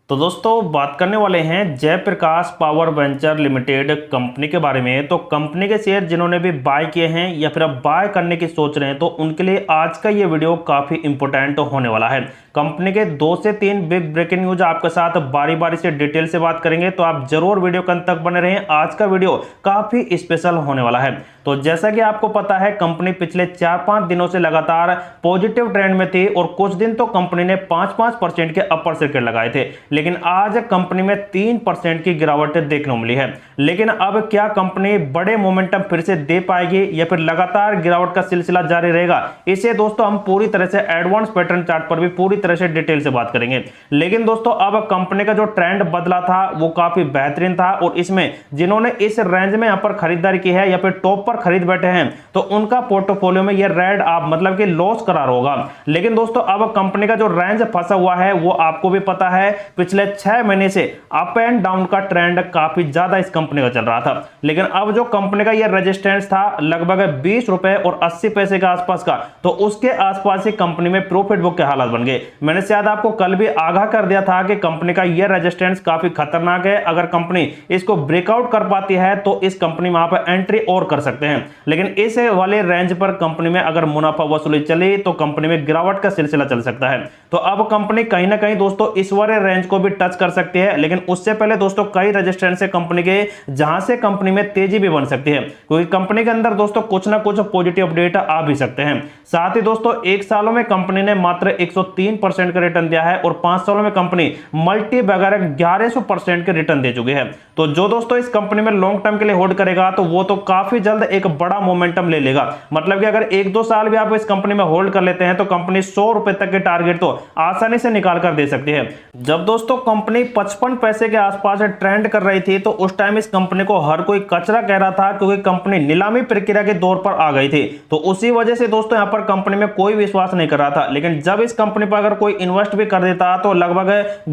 तो दोस्तों बात करने वाले हैं Jaiprakash power venture limited company के बारे में। तो कंपनी के शेयर जिन्होंने भी बाय किए हैं या फिर अब बाय करने की सोच रहे हैं तो उनके लिए आज का ये वीडियो काफी इंपॉर्टेंट होने वाला है। कंपनी के 2 से 3 बिग ब्रेकिंग न्यूज आपके साथ बारी बारी से डिटेल से बात करेंगे, तो आप जरूर वीडियो के अंत तक बने रहें। आज का वीडियो काफी स्पेशल होने वाला है। तो जैसा कि आपको पता है कंपनी पिछले 4-5 दिनों से लगातार पॉजिटिव ट्रेंड में थी और कुछ दिन तो कंपनी ने 5-5% के अपर सर्किट लगाए थे, लेकिन आज कंपनी में 3% की गिरावट देखने को मिली है। लेकिन अब क्या कंपनी बड़े मोमेंटम फिर से दे पाएगी या फिर लगातार गिरावट का सिलसिला जारी रहेगा, इसे दोस्तों हम पूरी तरह से एडवांस पैटर्न चार्ट पर भी पूरी तरह से डिटेल से बात करेंगे। लेकिन दोस्तों अब कंपनी का जो ट्रेंड बदला था वो काफी बेहतरीन था और इसमें जिन्होंने इस रेंज में यहां पर खरीदारी की है या फिर टॉप पर खरीद बैठे हैं तो उनका पोर्टफोलियो में ये रेड आप मतलब कि लॉस करार होगा। लेकिन दोस्तों अब कंपनी का जो रेंज फंसा हुआ है वो आपको भी पता है, पिछले 6 महीने से अप एंड डाउन का ट्रेंड काफी ज्यादा इस कंपनी का चल रहा था। लेकिन अब जो कंपनी का ये रेजिस्टेंस था लगभग 20 रुपए और 80 पैसे के आसपास का, तो उसके आसपास ही कंपनी में प्रॉफिट बुक के हालात बन गए। मैंने शायद आपको कल भी आगाह कर दिया था कि कंपनी का ये रेजिस्टेंस काफी खतरनाक है। अगर कंपनी इसको ब्रेकआउट कर पाती है तो इस कंपनी में आप एंट्री और कर सकते हैं। लेकिन इस वाले रेंज पर कंपनी में अगर मुनाफा वसूली चली तो कंपनी में गिरावट का सिलसिला चल सकता है। तो अब कंपनी कहीं ना कहीं दोस्तों इस वाले रेंज को भी टच कर सकती है, लेकिन उससे पहले दोस्तों कई रेजिस्टेंस है कंपनी के जहां से कंपनी में तेजी भी बन सकती है, क्योंकि कंपनी के अंदर दोस्तों कुछ ना कुछ पॉजिटिव अपडेट आ भी सकते हैं। साथ ही दोस्तों 1 सालों में कंपनी ने मात्र 103% का रिटर्न दिया है और 5 सालों में कंपनी मल्टी वगैरह 1100% के रिटर्न दे चुकी है। तो जो दोस्तों इस कंपनी में लॉन्ग टर्म के लिए होल्ड करेगा तो वो तो काफी जल्द एक बड़ा मोमेंटम ले लेगा। मतलब कि अगर 1-2 साल भी आप इस कंपनी में होल्ड कर लेते हैं तो कंपनी 100 रुपए तक के टारगेट तो आसानी से निकाल कर दे सकती है। जब दोस्तों कंपनी 55 पैसे के आसपास ट्रेंड कर रही थी तो उस टाइम इस कंपनी को हर कोई कचरा कह रहा था, क्योंकि कंपनी नीलामी प्रक्रिया के दौर पर आ गई थी। तो उसी वजह से दोस्तों यहां पर कंपनी में कोई विश्वास नहीं कर रहा था। लेकिन जब इस कंपनी पर अगर कोई इन्वेस्ट भी कर देता तो लगभग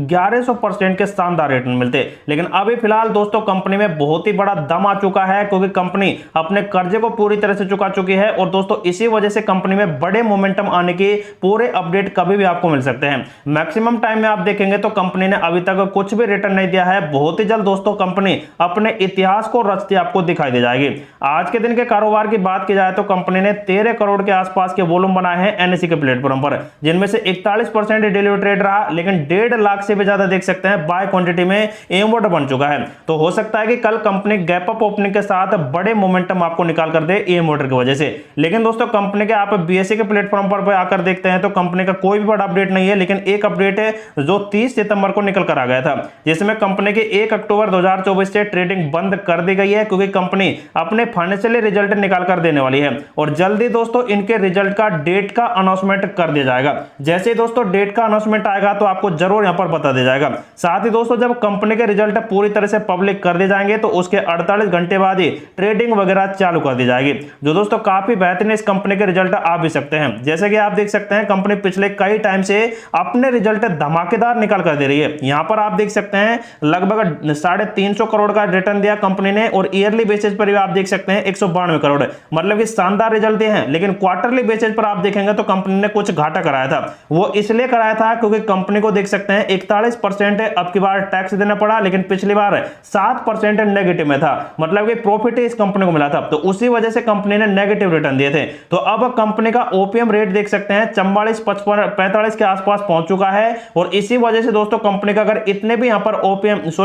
1100% के शानदार रिटर्न मिलते। लेकिन अभी फिलहाल दोस्तों कंपनी में बहुत ही बड़ा दम आ चुका है, क्योंकि कंपनी अपने कर्जे को पूरी तरह से चुका चुकी है और दोस्तों इसी वजह से कंपनी में बड़े मोमेंटम आने के पूरे अपडेट कभी भी आपको मिल सकते हैं। मैक्सिमम टाइम में आप देखेंगे तो कंपनी ने अभी तक कुछ भी रिटर्न नहीं दिया है। बहुत ही जल्द दोस्तों कंपनी अपने इतिहास को रचती आपको दिखाई दे जाएगी। आज के दिन के कारोबार की बात की जाए तो कंपनी ने 13 करोड़ के आसपास के वॉल्यूम बनाए हैं एनएसई के प्लेटफॉर्म पर, जिनमें से 41% डेली ट्रेड रहा। लेकिन 1.5 लाख से भी ज्यादा देख सकते हैं बाय क्वांटिटी में एम ऑर्डर बन चुका है। तो हो सकता है कि कल कंपनी गैप अप ओपनिंग के साथ बड़े मोमेंटम आपको निकाल कर दे एम ऑर्डर की वजह से। लेकिन दोस्तों कंपनी के आप बीएसई के प्लेटफॉर्म पर आकर देखते हैं तो कंपनी का कोई भी बड़ा अपडेट नहीं है। लेकिन एक अपडेट है जो 30 सितंबर को निकल कर आ गया था, जिसमें कंपनी के 1 अक्टूबर 2024 से ट्रेडिंग बंद कर दी गई है, क्योंकि कंपनी अपने फाइनेंशियल रिजल्ट निकाल कर देने वाली है और जल्दी दोस्तों इनके रिजल्ट का डेट का अनाउंसमेंट कर दिया जाएगा। जैसे ही दोस्तों डेट का अनाउंसमेंट आएगा तो आपको जरूर यहां पर बता दिया जाएगा। साथ ही दोस्तों जब कंपनी के रिजल्ट पूरी तरह से पब्लिक कर दिए जाएंगे तो उसके 48 घंटे बाद ही ट्रेडिंग वगैरह चालू कर दी जाएगी, जो दोस्तों काफी बेहतरीन इस कंपनी के रिजल्ट आ भी सकते हैं। जैसे कि आप देख सकते हैं कंपनी पिछले कई टाइम से अपने रिजल्ट धमाकेदार निकाल कर दे रही है। यहां पर आप देख सकते हैं लगभग 350 करोड़ का रिटर्न दिया कंपनी ने और ईयरली बेसिस पर भी आप देख सकते हैं 192 करोड़, मतलब कि शानदार रिजल्ट दिए हैं। लेकिन क्वार्टरली बेसिस पर आप देखेंगे तो कंपनी ने कुछ घाटा कराया था। वो इसलिए कराया था क्योंकि कंपनी को देख सकते हैं 41% अब की बार टैक्स देना पड़ा, लेकिन पिछली बार 7% नेगेटिव में था, मतलब कि प्रॉफिट इस कंपनी को मिला था। तो उसी वजह से कंपनी ने नेगेटिव रिटर्न दिए थे। तो अब कंपनी का ओपीएम रेट देख सकते हैं 44-45 के आसपास पहुंच चुका है और इसी वजह से दोस्तों कंपनी का अगर इतने भी यहां पर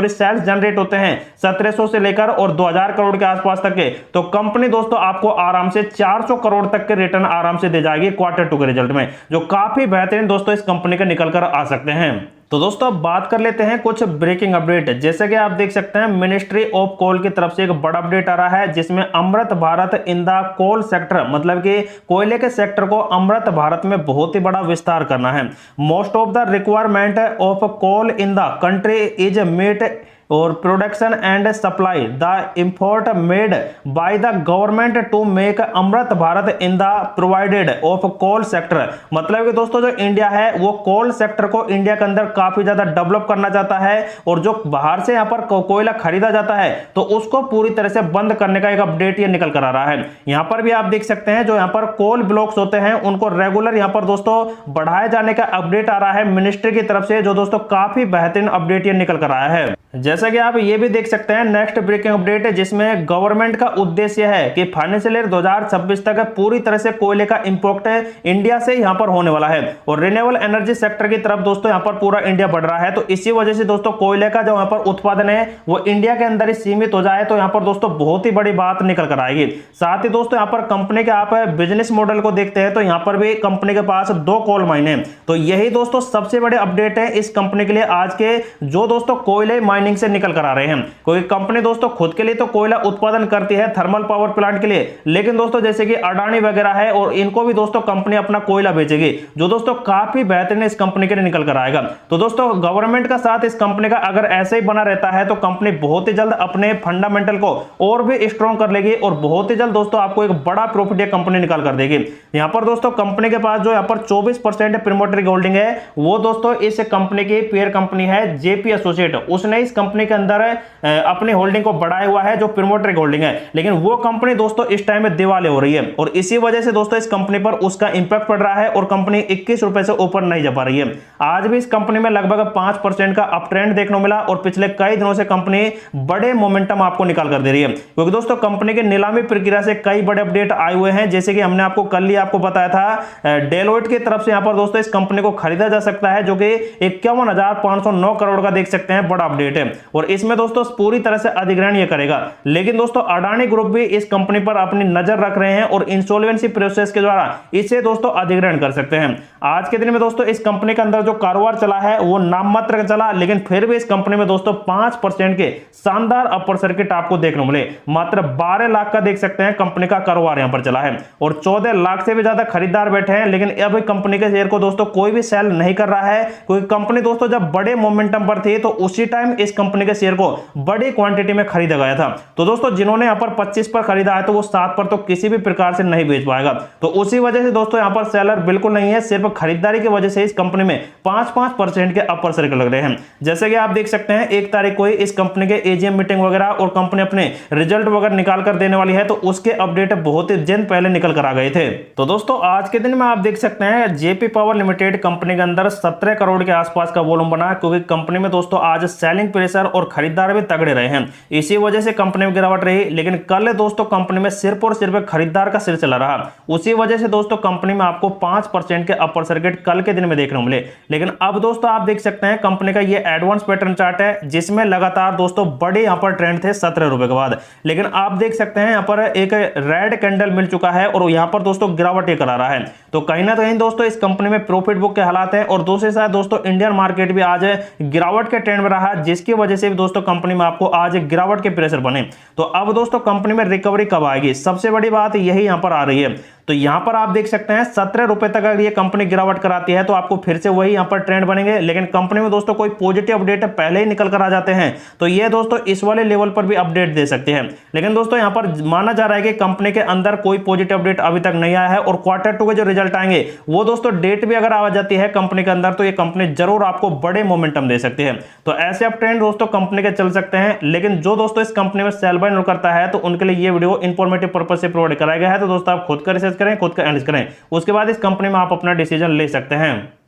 सेल्स जनरेट होते हैं 1700 से लेकर और 2000 करोड़ के आसपास तक के, तो कंपनी दोस्तों आपको आराम से 400 करोड़ तक के रिटर्न आराम से दे जाएगी क्वार्टर 2 के रिजल्ट में, जो काफी बेहतरीन दोस्तों इस कंपनी के निकल कर आ सकते हैं। तो दोस्तों अब बात कर लेते हैं कुछ ब्रेकिंग अपडेट। जैसे कि आप देख सकते हैं मिनिस्ट्री ऑफ कोल की तरफ से एक बड़ा अपडेट आ रहा है, जिसमें Amrit Bharat in the coal sector, मतलब कि कोयले के सेक्टर को अमृत भारत में बहुत ही बड़ा विस्तार करना है। Most of the requirement of coal in the country is met और production and supply the import made by the government to make Amrit Bharat in the provided of coal sector. मतलब कि दोस्तों जो इंडिया है वो कोल सेक्टर को India के अंदर काफी ज्यादा डेवलप करना चाहता है, और जो बाहर से यहाँ पर कोयला खरीदा जाता है तो उसको पूरी तरह से बंद करने का एक अपडेट ये निकल कर आ रहा है। यहाँ पर भी आप देख सकते हैं जो यहाँ पर कोल ब्लॉक्स होते हैं उनको रेगुलर यहाँ पर दोस्तों बढ़ाए जाने का अपडेट आ रहा है मिनिस्ट्री की तरफ से, जो दोस्तों काफी बेहतरीन अपडेट ये निकल कर आया है। जैसा कि आप ये भी देख सकते हैं नेक्स्ट ब्रेकिंग अपडेट है जिसमें गवर्नमेंट का उद्देश्य है कि फाइनेंशियल ईयर 2026 तक पूरी तरह से कोयले का इंपोर्ट इंडिया से यहां पर होने वाला है, और रिन्यूएबल एनर्जी सेक्टर की तरफ दोस्तों यहां पर पूरा इंडिया बढ़ रहा है। तो इसी वजह से दोस्तों कोयले का जो यहां पर उत्पादन है वो इंडिया के अंदर ही सीमित हो जाए तो यहां पर दोस्तों बहुत ही बड़ी बात निकल कर आएगी। साथ ही दोस्तों यहां पर कंपनी के आप बिजनेस मॉडल को देखते हैं तो यहां पर भी कंपनी के पास 2 कोल माइन है। तो यही दोस्तों सबसे बड़े अपडेट है इस कंपनी के लिए आज के, जो दोस्तों कोयले माइनिंग से निकल कर आ रहे हैं। कोई कंपनी दोस्तों खुद के लिए तो कोयला उत्पादन करती है थर्मल पावर प्लांट के लिए, लेकिन दोस्तों जैसे कि अडानी वगैरह है और इनको भी दोस्तों कंपनी अपना कोयला बेचेगी, जो दोस्तों काफी बेहतरीन इस कंपनी के लिए निकल कर आएगा। तो दोस्तों गवर्नमेंट का साथ इस कंपनी का अगर ऐसे ही बना रहता है तो कंपनी बहुत ही जल्द अपने फंडामेंटल को और भी स्ट्रॉन्ग कर लेगी, और बहुत ही जल्द दोस्तों आपको एक बड़ा प्रॉफिट ये कंपनी निकाल कर देगी। यहां पर दोस्तों कंपनी के पास जो यहां पर 24% प्रोमोटरी होल्डिंग है वो दोस्तों इस कंपनी की पेयर कंपनी है जेपी एसोसिएट, उसने इस कंपनी के अंदर अपनी होल्डिंग को बढ़ाया हुआ है जो प्रोमोटरी होल्डिंग है, लेकिन वो कंपनी दोस्तों इस टाइम में दिवाले हो रही है, और इसी वजह से दोस्तों इस कंपनी पर उसका इंपैक्ट पड़ रहा है और कंपनी 21 रुपए से ऊपर नहीं जा पा रही है। आज भी इस कंपनी में लगभग 5% का अप ट्रेंड देखने को मिला, और पिछले कई दिनों से कंपनी बड़े मोमेंटम आपको निकाल कर दे रही है, क्योंकि दोस्तों कंपनी की नीलामी प्रक्रिया से कई बड़े अपडेट आए हुए हैं। जैसे कि हमने आपको कल ही आपको बताया था डेलोइट की तरफ से यहां पर दोस्तों इस कंपनी को खरीदा जा सकता है, जो कि 51,509 करोड़ का देख सकते हैं, बड़ा अपडेट है, और इसमें दोस्तों पूरी तरह से अधिग्रहण ये करेगा। लेकिन दोस्तों अडानी ग्रुप भी इस कंपनी पर अपनी नजर रख रहे हैं और इंसॉल्वेंसी प्रोसेस के द्वारा इसे दोस्तों अधिग्रहण कर सकते हैं। आज के दिन में दोस्तों इस कंपनी के अंदर जो कारोबार चला है वो नाम मात्र चला, लेकिन फिर भी इस कंपनी में दोस्तों 5% के शानदार अपर सर्किट आपको देखने को मिले। मात्र 12 लाख का देख सकते हैं कंपनी का कारोबार यहां पर चला है, और 14 लाख से भी ज्यादा खरीदार बैठे हैं, लेकिन अब कंपनी के शेयर को दोस्तों कोई भी सेल नहीं कर रहा है, क्योंकि कंपनी दोस्तों जब बड़े मोमेंटम पर थी तो उसी टाइम इस कंपनी के शेयर को बड़ी क्वांटिटी में खरीदा गया था। तो दोस्तों जिन्होंने यहां पर 25 पर खरीदा है तो वो 7 पर तो किसी भी प्रकार से नहीं बेच पाएगा। तो उसी वजह से दोस्तों यहां पर सेलर बिल्कुल नहीं है, सिर्फ खरीदारी की वजह से इस कंपनी में 5% के अपर सर्किट लग रहे हैं। जैसे कि आप देख सकते हैं 1 तारीख को इस कंपनी के एजीएम मीटिंग वगैरह और कंपनी अपने रिजल्ट वगैरह निकाल कर देने वाली है, तो उसके अपडेट बहुत ही दिन पहले निकल कर आ गए थे। तो दोस्तों आज के दिन में आप देख सकते हैं जेपी पावर लिमिटेड कंपनी के अंदर 17 करोड़ के आसपास का वॉल्यूम बना, क्योंकि कंपनी में दोस्तों आज सेलिंग प्रेशर और खरीदार भी तगड़े रहे हैं, इसी वजह से कंपनी में गिरावट रही। लेकिन कल दोस्तों कंपनी में सिर्फ और सिर्फ खरीदार का सिलसिला रहा, उसी वजह से दोस्तों कंपनी में आपको 5% के अपर सर्किट कल के दिन में देखने को मिले। लेकिन अब दोस्तों आप देख सकते हैं कंपनी का ये एडवांस पैटर्न चार्ट है जिसमें लगातार दोस्तों बड़े यहां पर ट्रेंड थे 17 रुपए के बाद, लेकिन आप देख सकते हैं यहां पर एक रेड कैंडल मिल चुका है और यहां पर दोस्तों गिरावट ये करा रहा है। तो कहीं ना कहीं दोस्तों इस कंपनी में प्रॉफिट बुक के हालात हैं, और दूसरे साथ दोस्तों इंडियन मार्केट भी आज गिरावट के ट्रेंड में रहा, जिसकी वजह से भी दोस्तों कंपनी में आपको आज गिरावट के प्रेशर बने। तो अब दोस्तों कंपनी में रिकवरी कब आएगी, सबसे बड़ी बात यही यहां पर आ रही है। तो यहां पर आप देख सकते हैं 17 रुपए तक अगर ये कंपनी गिरावट कराती है तो आपको फिर से वही यहां पर ट्रेंड बनेंगे, लेकिन कंपनी में दोस्तों कोई पॉजिटिव अपडेट पहले ही निकल कर आ जाते हैं तो ये दोस्तों इस वाले लेवल पर भी अपडेट दे सकते हैं। लेकिन दोस्तों यहां पर माना जा रहा है कि कंपनी के अंदर कोई पॉजिटिव अपडेट अभी तक नहीं आया है, और Q2 के जो रिजल्ट आएंगे वो दोस्तों डेट भी अगर आ जाती है कंपनी के अंदर तो ये कंपनी जरूर आपको बड़े मोमेंटम दे सकती है। तो ऐसे अप ट्रेंड दोस्तों कंपनी के चल सकते हैं, लेकिन जो दोस्तों इस कंपनी में सेल बाय करता है तो उनके लिए ये वीडियो इंफॉर्मेटिव पर्पज से प्रोवाइड कराया गया है। तो दोस्तों आप खुद का रिसर्च करें, खुद का एनालिसिस करें, उसके बाद इस कंपनी में आप अपना डिसीजन ले सकते हैं।